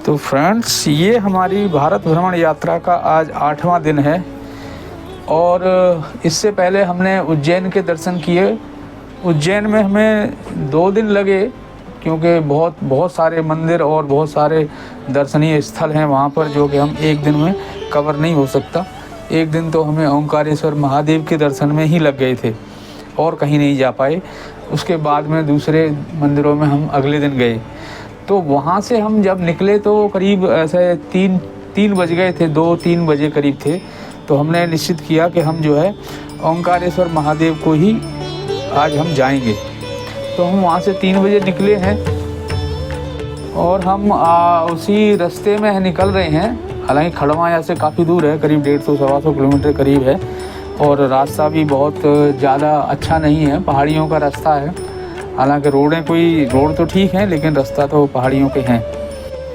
तो फ्रेंड्स, ये हमारी भारत भ्रमण यात्रा का आज 8वां दिन है और इससे पहले हमने उज्जैन के दर्शन किए। उज्जैन में हमें 2 दिन लगे क्योंकि बहुत सारे मंदिर और बहुत सारे दर्शनीय स्थल हैं वहाँ पर, जो कि हम एक दिन में कवर नहीं हो सकता। एक दिन तो हमें ओंकारेश्वर महादेव के दर्शन में ही लग गए थे और कहीं नहीं जा पाए। उसके बाद में दूसरे मंदिरों में हम अगले दिन गए। तो वहाँ से हम जब निकले तो करीब ऐसे 3 बज गए थे, 2-3 बजे करीब थे। तो हमने निश्चित किया कि हम जो है ओंकारेश्वर महादेव को ही आज हम जाएंगे। तो हम वहाँ से 3 बजे निकले हैं और हम उसी रास्ते में निकल रहे हैं। हालांकि खड़वा यहाँ से काफ़ी दूर है, करीब 150-125 किलोमीटर करीब है और रास्ता भी बहुत ज़्यादा अच्छा नहीं है, पहाड़ियों का रास्ता है। हालांकि रोड तो ठीक है लेकिन रास्ता तो पहाड़ियों के हैं।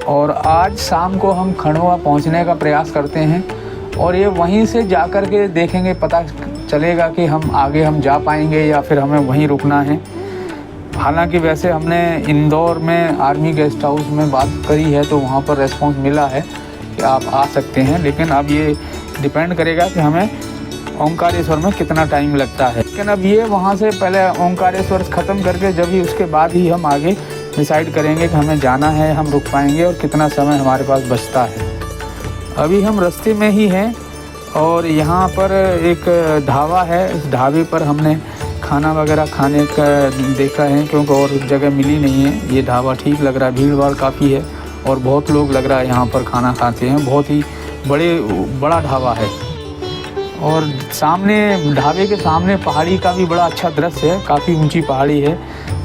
और आज शाम को हम खंडवा पहुंचने का प्रयास करते हैं और ये वहीं से जा कर के देखेंगे, पता चलेगा कि हम आगे जा पाएंगे या फिर हमें वहीं रुकना है। हालांकि वैसे हमने इंदौर में आर्मी गेस्ट हाउस में बात करी है तो वहाँ पर रेस्पॉन्स मिला है कि आप आ सकते हैं, लेकिन अब ये डिपेंड करेगा कि हमें ओंकारेश्वर में कितना टाइम लगता है। लेकिन अब ये वहाँ से पहले ओंकारेश्वर ख़त्म करके जब ही उसके बाद ही हम आगे डिसाइड करेंगे कि हमें जाना है, हम रुक पाएंगे और कितना समय हमारे पास बचता है। अभी हम रास्ते में ही हैं और यहाँ पर एक ढाबा है। इस ढाबे पर हमने खाना वगैरह खाने का देखा है क्योंकि और जगह मिली नहीं है। ये ढाबा ठीक लग रहा है, भीड़ भाड़ काफ़ी है और बहुत लोग लग रहा है यहाँ पर खाना खाते हैं। बहुत ही बड़ा ढाबा है और सामने ढाबे के सामने पहाड़ी का भी बड़ा अच्छा दृश्य है। काफ़ी ऊंची पहाड़ी है,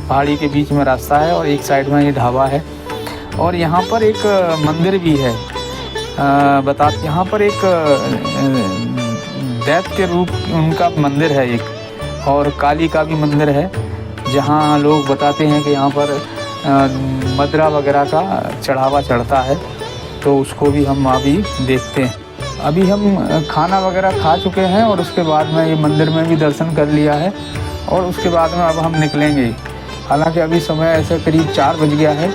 पहाड़ी के बीच में रास्ता है और एक साइड में ये ढाबा है। और यहाँ पर एक मंदिर भी है। यहाँ पर एक दैत्य के रूप उनका मंदिर है एक, और काली का भी मंदिर है जहाँ लोग बताते हैं कि यहाँ पर मदरा वगैरह का चढ़ावा चढ़ता है। तो उसको भी हम अभी देखते हैं। अभी हम खाना वगैरह खा चुके हैं और उसके बाद में ये मंदिर में भी दर्शन कर लिया है और उसके बाद में अब हम निकलेंगे। हालांकि अभी समय ऐसे करीब 4 बज गया है।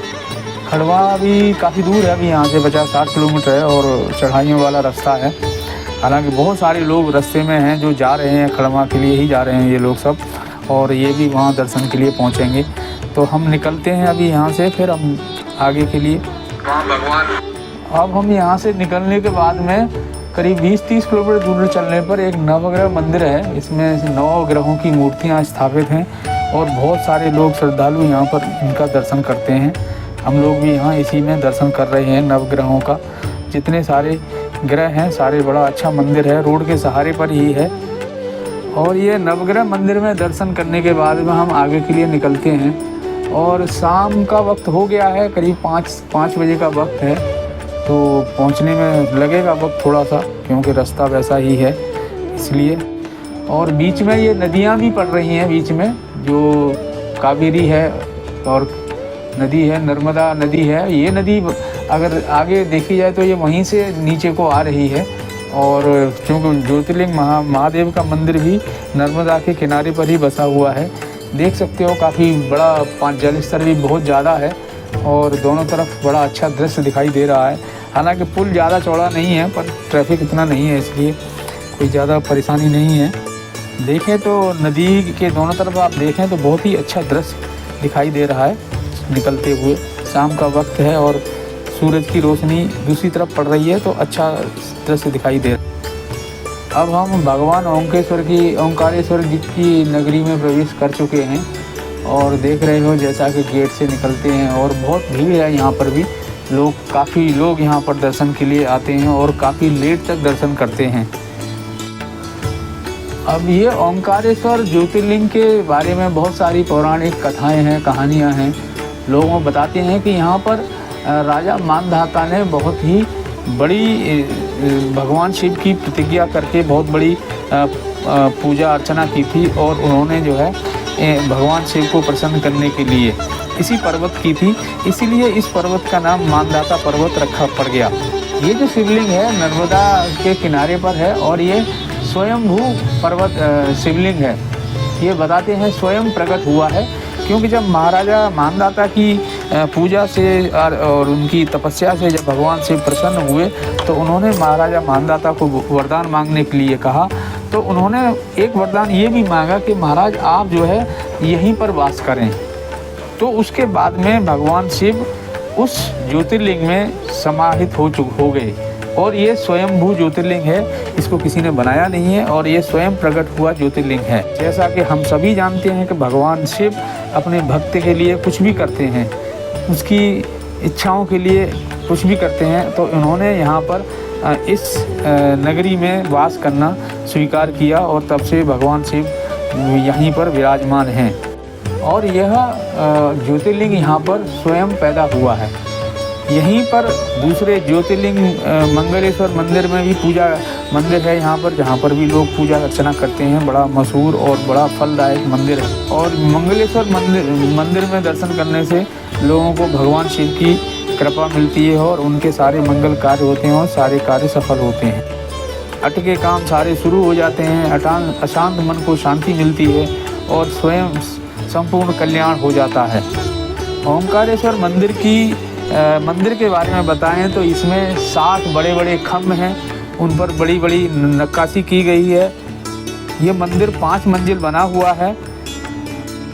खड़वा भी काफ़ी दूर है, अभी यहाँ से 50-60 किलोमीटर है और चढ़ाइयों वाला रास्ता है। हालांकि बहुत सारे लोग रास्ते में हैं जो जा रहे हैं, खड़वा के लिए ही जा रहे हैं ये लोग सब, और ये भी वहाँ दर्शन के लिए पहुँचेंगे। तो हम निकलते हैं अभी यहाँ से, फिर हम आगे के लिए अब हम यहाँ से निकलने के बाद में करीब 20-30 किलोमीटर दूर चलने पर एक नवग्रह मंदिर है। इसमें 9 ग्रहों की मूर्तियाँ स्थापित हैं और बहुत सारे लोग श्रद्धालु यहाँ पर इनका दर्शन करते हैं। हम लोग भी यहाँ इसी में दर्शन कर रहे हैं। नवग्रहों का जितने सारे ग्रह हैं सारे, बड़ा अच्छा मंदिर है, रोड के सहारे पर ही है। और ये नवग्रह मंदिर में दर्शन करने के बाद में हम आगे के लिए निकलते हैं और शाम का वक्त हो गया है, करीब 5 बजे का वक्त है। तो पहुंचने में लगेगा वक्त थोड़ा सा क्योंकि रास्ता वैसा ही है इसलिए। और बीच में ये नदियां भी पड़ रही हैं, बीच में जो कावेरी है और नदी है, नर्मदा नदी है। ये नदी अगर आगे देखी जाए तो ये वहीं से नीचे को आ रही है। और क्योंकि ज्योतिर्लिंग महादेव का मंदिर भी नर्मदा के किनारे पर ही बसा हुआ है। देख सकते हो काफ़ी बड़ा जल स्तर भी बहुत ज़्यादा है और दोनों तरफ बड़ा अच्छा दृश्य दिखाई दे रहा है। हालांकि पुल ज़्यादा चौड़ा नहीं है पर ट्रैफिक इतना नहीं है, इसलिए कोई ज़्यादा परेशानी नहीं है। देखें तो नदी के दोनों तरफ आप देखें तो बहुत ही अच्छा दृश्य दिखाई दे रहा है निकलते हुए। शाम का वक्त है और सूरज की रोशनी दूसरी तरफ पड़ रही है तो अच्छा दृश्य दिखाई दे रहा है। अब हम भगवान ओंकारेश्वर जी की नगरी में प्रवेश कर चुके हैं और देख रहे हो जैसा कि गेट से निकलते हैं और बहुत भीड़ है यहाँ पर भी। काफ़ी लोग यहाँ पर दर्शन के लिए आते हैं और काफ़ी लेट तक दर्शन करते हैं। अब ये ओंकारेश्वर ज्योतिर्लिंग के बारे में बहुत सारी पौराणिक कथाएं हैं, कहानियाँ हैं। लोग बताते हैं कि यहाँ पर राजा मानधाता ने बहुत ही बड़ी भगवान शिव की प्रतिज्ञा करके बहुत बड़ी पूजा अर्चना की थी और उन्होंने जो है भगवान शिव को प्रसन्न करने के लिए इसी पर्वत की थी। इसीलिए इस पर्वत का नाम मानधाता पर्वत रखा पड़ गया। ये जो शिवलिंग है नर्मदा के किनारे पर है और ये स्वयंभू पर्वत शिवलिंग है। ये बताते हैं स्वयं प्रकट हुआ है क्योंकि जब महाराजा मानधाता की पूजा से और उनकी तपस्या से जब भगवान शिव प्रसन्न हुए तो उन्होंने महाराजा मानदाता को वरदान मांगने के लिए कहा। तो उन्होंने एक वरदान ये भी मांगा कि महाराज आप जो है यहीं पर वास करें। तो उसके बाद में भगवान शिव उस ज्योतिर्लिंग में समाहित हो गए और ये स्वयंभू ज्योतिर्लिंग है, इसको किसी ने बनाया नहीं है और ये स्वयं प्रकट हुआ ज्योतिर्लिंग है। जैसा कि हम सभी जानते हैं कि भगवान शिव अपने भक्त के लिए कुछ भी करते हैं, उसकी इच्छाओं के लिए कुछ भी करते हैं। तो उन्होंने यहाँ पर इस नगरी में वास करना स्वीकार किया और तब से भगवान शिव यहीं पर विराजमान हैं। और यह ज्योतिर्लिंग यहाँ पर स्वयं पैदा हुआ है। यहीं पर दूसरे ज्योतिर्लिंग मंगलेश्वर मंदिर में भी पूजा मंदिर है यहाँ पर, जहाँ पर भी लोग पूजा अर्चना करते हैं। बड़ा मशहूर और बड़ा फलदायक मंदिर है। और मंगलेश्वर मंदिर में दर्शन करने से लोगों को भगवान शिव की कृपा मिलती है और उनके सारे मंगल कार्य होते हैं और सारे कार्य सफल होते हैं। अटके काम सारे शुरू हो जाते हैं, अशांत मन को शांति मिलती है और स्वयं संपूर्ण कल्याण हो जाता है। ओंकारेश्वर मंदिर के बारे में बताएं तो इसमें 7 बड़े बड़े खम्भ हैं, उन पर बड़ी बड़ी नक्काशी की गई है। ये मंदिर 5 मंजिल बना हुआ है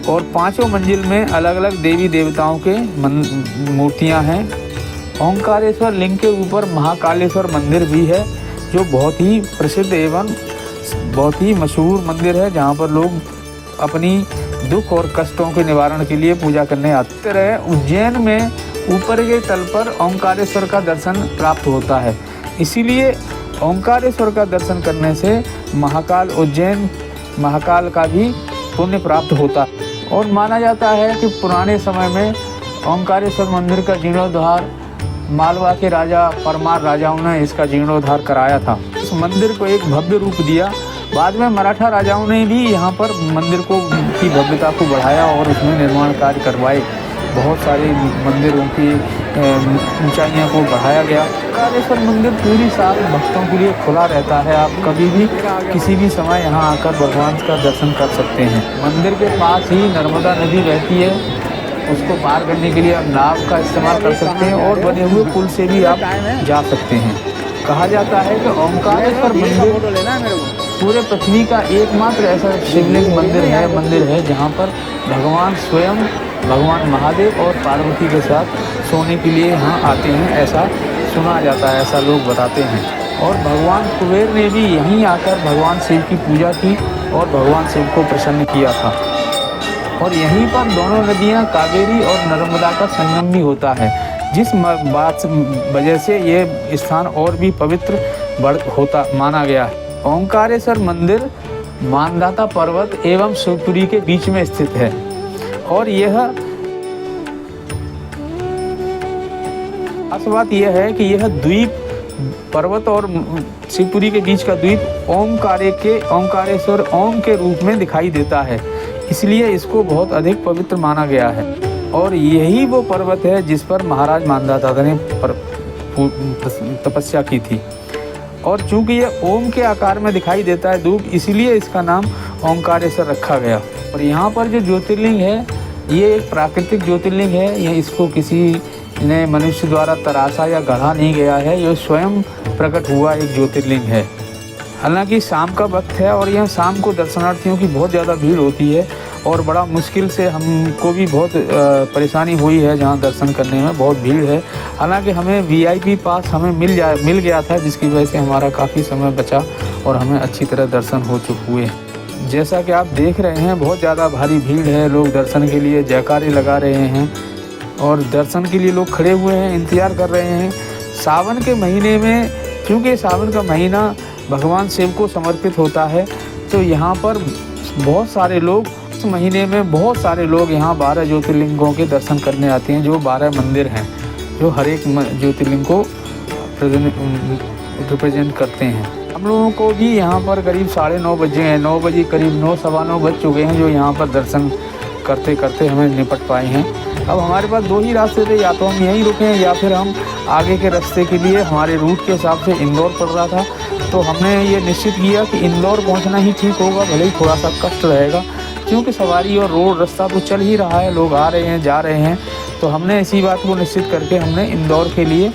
और 5 मंजिल में अलग अलग देवी देवताओं के मूर्तियां हैं। ओंकारेश्वर लिंग के ऊपर महाकालेश्वर मंदिर भी है, जो बहुत ही प्रसिद्ध एवं बहुत ही मशहूर मंदिर है, जहाँ पर लोग अपनी दुख और कष्टों के निवारण के लिए पूजा करने आते रहे। उज्जैन में ऊपर के तल पर ओंकारेश्वर का दर्शन प्राप्त होता है, इसीलिए ओंकारेश्वर का दर्शन करने से महाकाल का भी पुण्य प्राप्त होता है। और माना जाता है कि पुराने समय में ओंकारेश्वर मंदिर का जीर्णोद्धार मालवा के राजा परमार राजाओं ने इसका जीर्णोद्धार कराया था। इस मंदिर को एक भव्य रूप दिया। बाद में मराठा राजाओं ने भी यहाँ पर मंदिर की भव्यता को बढ़ाया और उसमें निर्माण कार्य करवाए। बहुत सारे मंदिरों की ऊंचाइयों को बढ़ाया गया। ओंकारेश्वर मंदिर पूरी साल भक्तों के लिए खुला रहता है। आप कभी भी किसी भी समय यहाँ आकर भगवान का दर्शन कर सकते हैं। मंदिर के पास ही नर्मदा नदी बहती है, उसको पार करने के लिए आप नाव का इस्तेमाल कर सकते हैं और बने हुए पुल से भी आप जा सकते हैं। कहा जाता है कि ओंकारेश्वर मंदिर पूरे पृथ्वी का एकमात्र ऐसा शिवलिंग मंदिर है जहाँ पर भगवान स्वयं भगवान महादेव और पार्वती के साथ सोने के लिए यहाँ आते हैं, ऐसा सुना जाता है, ऐसा लोग बताते हैं। और भगवान कुबेर ने भी यहीं आकर भगवान शिव की पूजा की और भगवान शिव को प्रसन्न किया था। और यहीं पर दोनों नदियाँ कावेरी और नर्मदा का संगम भी होता है, जिस वजह से ये स्थान और भी पवित्र माना गया है। ओंकारेश्वर मंदिर मानदाता पर्वत एवं शिवपुरी के बीच में स्थित है और यह खास बात यह है कि यह द्वीप पर्वत और शिवपुरी के बीच का द्वीप ओंकारेश्वर ओम के रूप में दिखाई देता है, इसलिए इसको बहुत अधिक पवित्र माना गया है। और यही वो पर्वत है जिस पर महाराज मानदाता ने तपस्या की थी। और चूंकि ये ओम के आकार में दिखाई देता है धूप, इसीलिए इसका नाम ओंकारेश्वर रखा गया। और यहाँ पर जो ज्योतिर्लिंग है ये एक प्राकृतिक ज्योतिर्लिंग है, यह इसको किसी ने मनुष्य द्वारा तराशा या गढ़ा नहीं गया है, यह स्वयं प्रकट हुआ एक ज्योतिर्लिंग है। हालांकि शाम का वक्त है और यहाँ शाम को दर्शनार्थियों की बहुत ज़्यादा भीड़ होती है और बड़ा मुश्किल से हमको भी बहुत परेशानी हुई है, जहाँ दर्शन करने में बहुत भीड़ है। हालांकि हमें VIP पास हमें मिल गया था, जिसकी वजह से हमारा काफ़ी समय बचा और हमें अच्छी तरह दर्शन हो चुके हुए। जैसा कि आप देख रहे हैं बहुत ज़्यादा भारी भीड़ है, लोग दर्शन के लिए जयकारे लगा रहे हैं और दर्शन के लिए लोग खड़े हुए हैं, इंतज़ार कर रहे हैं। सावन के महीने में, क्योंकि सावन का महीना भगवान शिव को समर्पित होता है, तो यहाँ पर बहुत सारे लोग इस महीने में बहुत सारे लोग यहाँ 12 ज्योतिर्लिंगों के दर्शन करने आते हैं, जो 12 मंदिर हैं, जो हर एक ज्योतिर्लिंग को रिप्रेजेंट करते हैं। हम लोगों को भी यहाँ पर करीब 9:30 बजे हैं, 9 बजे करीब 9 सवा 9 बज चुके हैं, जो यहाँ पर दर्शन करते करते हमें निपट पाए हैं। अब हमारे पास 2 ही रास्ते थे, या तो हम यहीं रुकें या फिर हम आगे के रास्ते के लिए, हमारे रूट के हिसाब से इंदौर पड़ रहा था, तो हमने ये निश्चित किया कि इंदौर पहुँचना ही ठीक होगा, भले ही थोड़ा सा कष्ट रहेगा, क्योंकि सवारी और रोड रास्ता तो चल ही रहा है, लोग आ रहे हैं जा रहे हैं, तो हमने इसी बात को निश्चित करके हमने इंदौर के लिए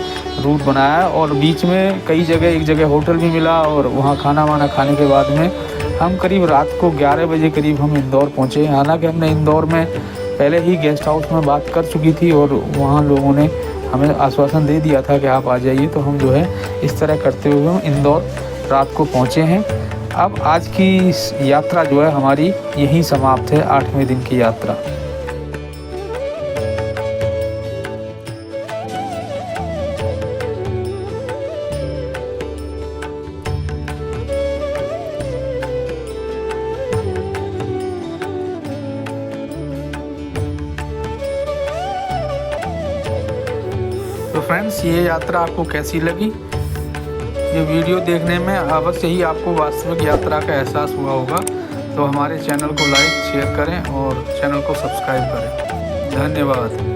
रूट बनाया और बीच में कई जगह, एक जगह होटल भी मिला और वहाँ खाना वाना खाने के बाद में हम करीब रात को 11 बजे करीब हम इंदौर पहुँचे। हालांकि हमने इंदौर में पहले ही गेस्ट हाउस में बात कर चुकी थी और वहाँ लोगों ने हमें आश्वासन दे दिया था कि आप आ जाइए। तो हम जो है इस तरह करते हुए हम इंदौर रात को पहुँचे हैं। अब आज की यात्रा जो है हमारी यहीं समाप्त है, 8वें दिन की यात्रा। तो फ्रेंड्स, ये यात्रा आपको कैसी लगी? ये वीडियो देखने में अवश्य ही आपको वास्तविक यात्रा का एहसास हुआ होगा। तो हमारे चैनल को लाइक शेयर करें और चैनल को सब्सक्राइब करें। धन्यवाद।